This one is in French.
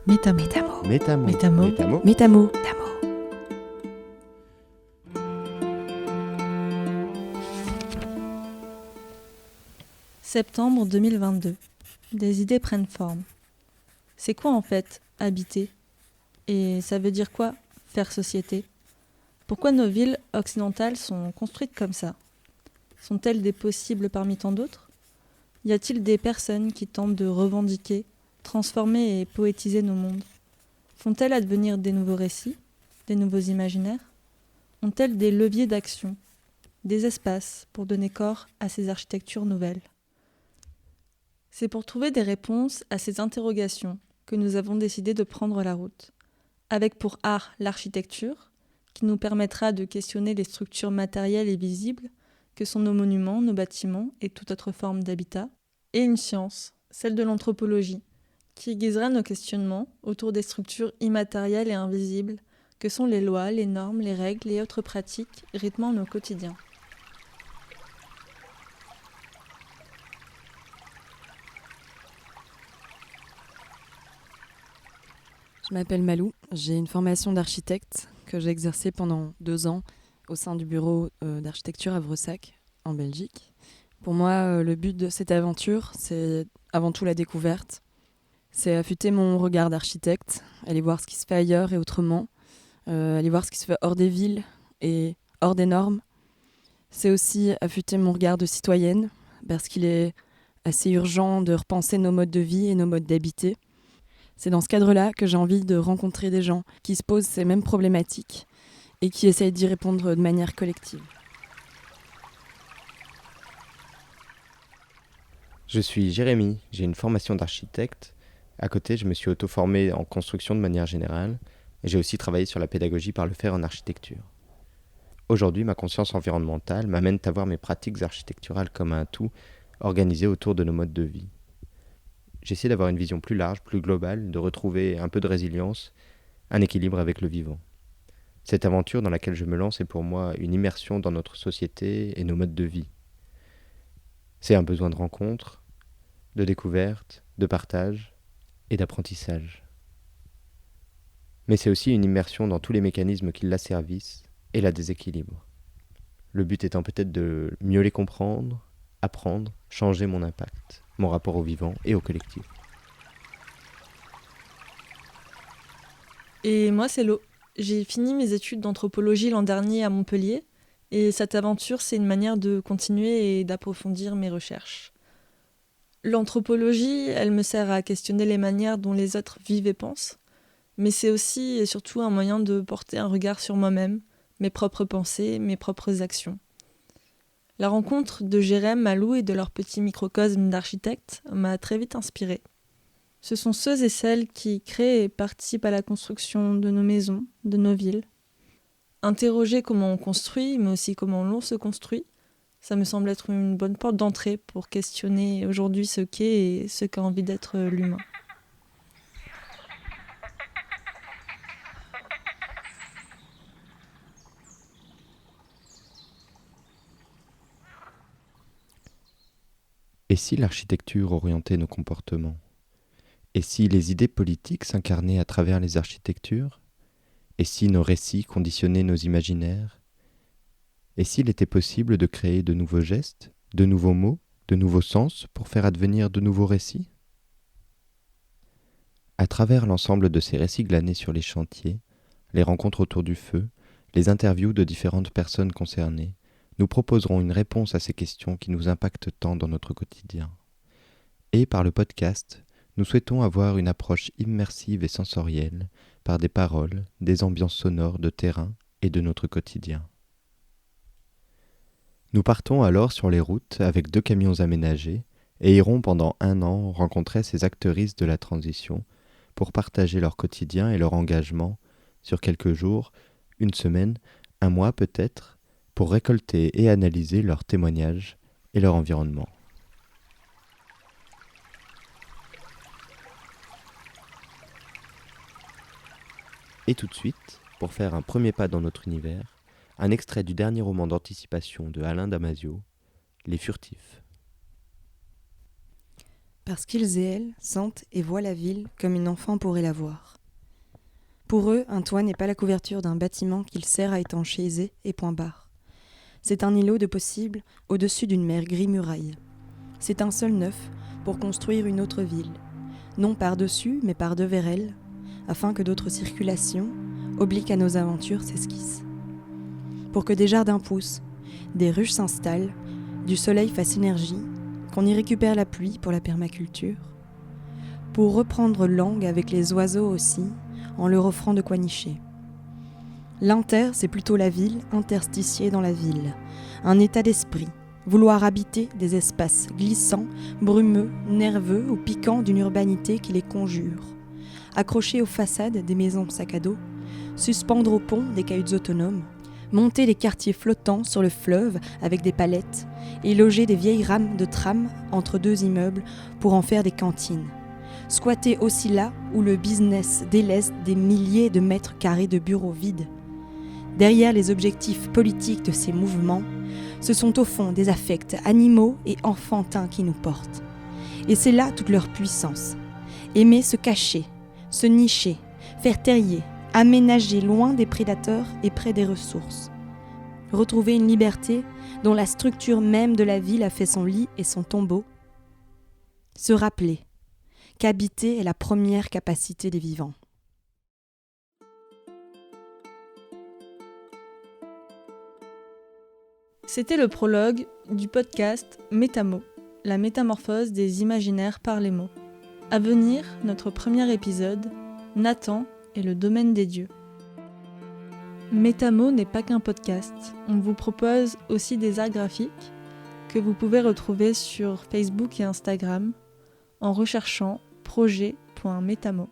Métamo. Métamo. Métamo. Métamo. Métamo. Septembre 2022. Des idées prennent forme. C'est quoi en fait habiter ? Et ça veut dire quoi faire société ? Pourquoi nos villes occidentales sont construites comme ça ? Sont-elles des possibles parmi tant d'autres ? Y a-t-il des personnes qui tentent de revendiquer, transformer et poétiser nos mondes ? Font-elles advenir des nouveaux récits, des nouveaux imaginaires ? Ont-elles des leviers d'action, des espaces pour donner corps à ces architectures nouvelles ? C'est pour trouver des réponses à ces interrogations que nous avons décidé de prendre la route, avec pour art l'architecture, qui nous permettra de questionner les structures matérielles et visibles que sont nos monuments, nos bâtiments et toute autre forme d'habitat, et une science, celle de l'anthropologie, qui aiguisera nos questionnements autour des structures immatérielles et invisibles que sont les lois, les normes, les règles et autres pratiques rythmant nos quotidiens. Je m'appelle Malou, j'ai une formation d'architecte que j'ai exercée pendant 2 ans au sein du bureau d'architecture à Vressac, en Belgique. Pour moi, le but de cette aventure, c'est avant tout la découverte. C'est affûter mon regard d'architecte, aller voir ce qui se fait ailleurs et autrement, aller voir ce qui se fait hors des villes et hors des normes. C'est aussi affûter mon regard de citoyenne, parce qu'il est assez urgent de repenser nos modes de vie et nos modes d'habiter. C'est dans ce cadre-là que j'ai envie de rencontrer des gens qui se posent ces mêmes problématiques et qui essayent d'y répondre de manière collective. Je suis Jérémy, j'ai une formation d'architecte. À côté, je me suis auto-formé en construction de manière générale et j'ai aussi travaillé sur la pédagogie par le faire en architecture. Aujourd'hui, ma conscience environnementale m'amène à voir mes pratiques architecturales comme un tout organisé autour de nos modes de vie. J'essaie d'avoir une vision plus large, plus globale, de retrouver un peu de résilience, un équilibre avec le vivant. Cette aventure dans laquelle je me lance est pour moi une immersion dans notre société et nos modes de vie. C'est un besoin de rencontre, de découverte, de partage et d'apprentissage. Mais c'est aussi une immersion dans tous les mécanismes qui l'asservissent et la déséquilibrent. Le but étant peut-être de mieux les comprendre, apprendre, changer mon impact, mon rapport au vivant et au collectif. Et moi, c'est Lo. J'ai fini mes études d'anthropologie l'an dernier à Montpellier, et cette aventure, c'est une manière de continuer et d'approfondir mes recherches. L'anthropologie, elle me sert à questionner les manières dont les autres vivent et pensent, mais c'est aussi et surtout un moyen de porter un regard sur moi-même, mes propres pensées, mes propres actions. La rencontre de Jérém, Malou et de leur petit microcosme d'architectes m'a très vite inspirée. Ce sont ceux et celles qui créent et participent à la construction de nos maisons, de nos villes. Interroger comment on construit, mais aussi comment l'on se construit, ça me semble être une bonne porte d'entrée pour questionner aujourd'hui ce qu'est et ce qu'a envie d'être l'humain. Et si l'architecture orientait nos comportements ? Et si les idées politiques s'incarnaient à travers les architectures ? Et si nos récits conditionnaient nos imaginaires ? Et s'il était possible de créer de nouveaux gestes, de nouveaux mots, de nouveaux sens pour faire advenir de nouveaux récits ? À travers l'ensemble de ces récits glanés sur les chantiers, les rencontres autour du feu, les interviews de différentes personnes concernées, nous proposerons une réponse à ces questions qui nous impactent tant dans notre quotidien. Et par le podcast, nous souhaitons avoir une approche immersive et sensorielle par des paroles, des ambiances sonores de terrain et de notre quotidien. Nous partons alors sur les routes avec 2 camions aménagés et irons pendant 1 an rencontrer ces actrices de la transition pour partager leur quotidien et leur engagement sur quelques jours, 1 semaine, 1 mois peut-être, pour récolter et analyser leurs témoignages et leur environnement. Et tout de suite, pour faire un premier pas dans notre univers, un extrait du dernier roman d'anticipation de Alain Damasio, Les Furtifs. Parce qu'ils et elles sentent et voient la ville comme une enfant pourrait la voir. Pour eux, un toit n'est pas la couverture d'un bâtiment qu'ils serrent à étanchéiser et point barre. C'est un îlot de possible au-dessus d'une mer gris-muraille. C'est un seul neuf pour construire une autre ville, non par-dessus mais par-devers elle, afin que d'autres circulations, obliques à nos aventures, s'esquissent. Pour que des jardins poussent, des ruches s'installent, du soleil fasse énergie, qu'on y récupère la pluie pour la permaculture, pour reprendre langue avec les oiseaux aussi, en leur offrant de quoi nicher. L'inter, c'est plutôt la ville interstitiée dans la ville, un état d'esprit, vouloir habiter des espaces glissants, brumeux, nerveux ou piquants d'une urbanité qui les conjure, accrocher aux façades des maisons sac à dos, suspendre au pont des cahutes autonomes, monter des quartiers flottants sur le fleuve avec des palettes et loger des vieilles rames de tram entre deux immeubles pour en faire des cantines. Squatter aussi là où le business délaisse des milliers de mètres carrés de bureaux vides. Derrière les objectifs politiques de ces mouvements, ce sont au fond des affects animaux et enfantins qui nous portent. Et c'est là toute leur puissance. Aimer se cacher, se nicher, faire terrier, aménager loin des prédateurs et près des ressources. Retrouver une liberté dont la structure même de la ville a fait son lit et son tombeau. Se rappeler qu'habiter est la première capacité des vivants. C'était le prologue du podcast Métamo, la métamorphose des imaginaires par les mots. À venir, notre premier épisode, Nathan et le domaine des dieux. Métamo n'est pas qu'un podcast, on vous propose aussi des arts graphiques que vous pouvez retrouver sur Facebook et Instagram en recherchant projet.métamo.